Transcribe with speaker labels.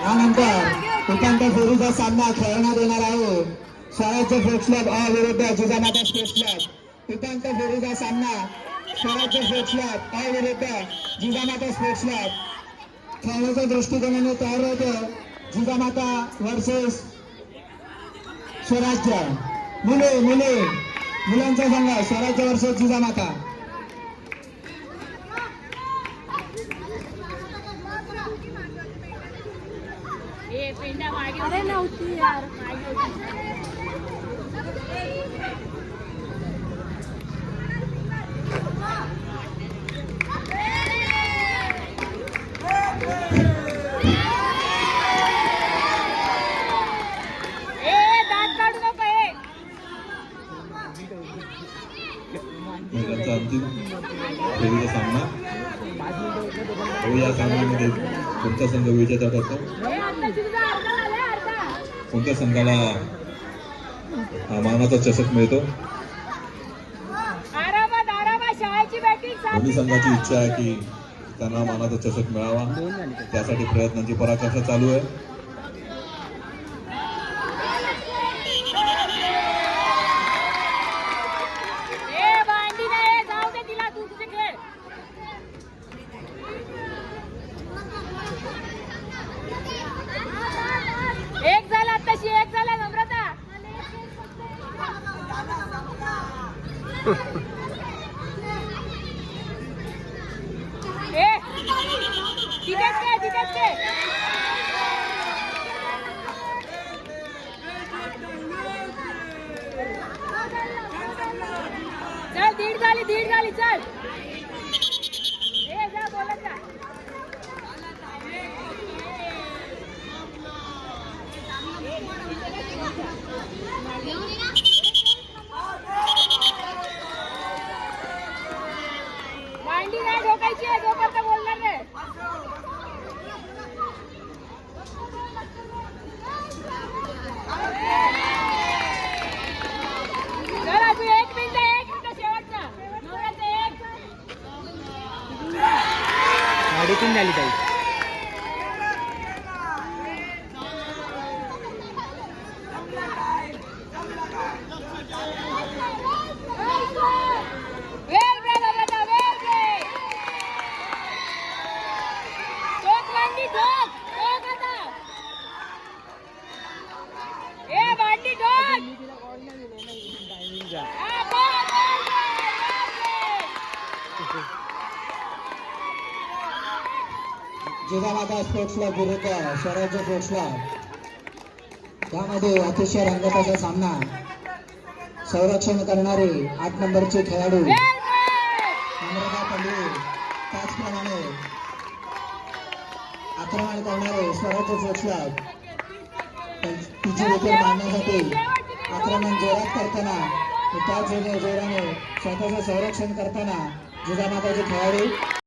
Speaker 1: त्यानंतर उपांत्य फेरीचा सामना खेळण्यात येणार आहे. स्वराज्य स्पोर्ट्स क्लब अ विरुद्ध जिजामाता स्पोर्ट्स क्लब. उपांत्य फेरीचा सामना स्वराज्य स्पोर्ट्स क्लब अ विरुद्ध जिजामाता स्पोर्ट्स क्लब. खेळण्याच्या दृष्टिकोनाने तयार होतं जिजामाता वर्सेस स्वराज्य. मुलांचा संघ स्वराज्य वर्सेस जिजामाता.
Speaker 2: अरे नव्हती यार.
Speaker 3: अंतिम फेरीचा सामना. या सामन्यामध्ये कोणता संघ विजेता ठरतो, कोणत्या संघाला मानाचा चषक मिळतो. दोन्ही संघाची इच्छा आहे की त्यांना मानाचा चषक मिळावा, त्यासाठी प्रयत्नांची पराकाष्ठा चालू आहे.
Speaker 2: चल दीड झाली चल. जा बोलत जा. मांडी नाही ढोकायची आहे, जोपर्यंत बोलणार नाही. चला तू एक मिनिट शेवटचा.
Speaker 1: गाडी पण झाली पाहिजे. जिजामाता स्पोर्ट्स क्लब विरुद्ध स्वराज्य स्पोर्ट्स क्लब. यामध्ये अतिशय रंगताचा सामना. संरक्षण करणारे 8 नंबरचे खेळाडू नम्रता पंडित, त्याचप्रमाणे आक्रमण करणारे स्वराज्य स्पोर्ट्स क्लब. तिची विकेट मारण्यासाठी आक्रमण जोरात करताना, त्याच जोराने स्वतःचं संरक्षण करताना जिजामाताचे खेळाडू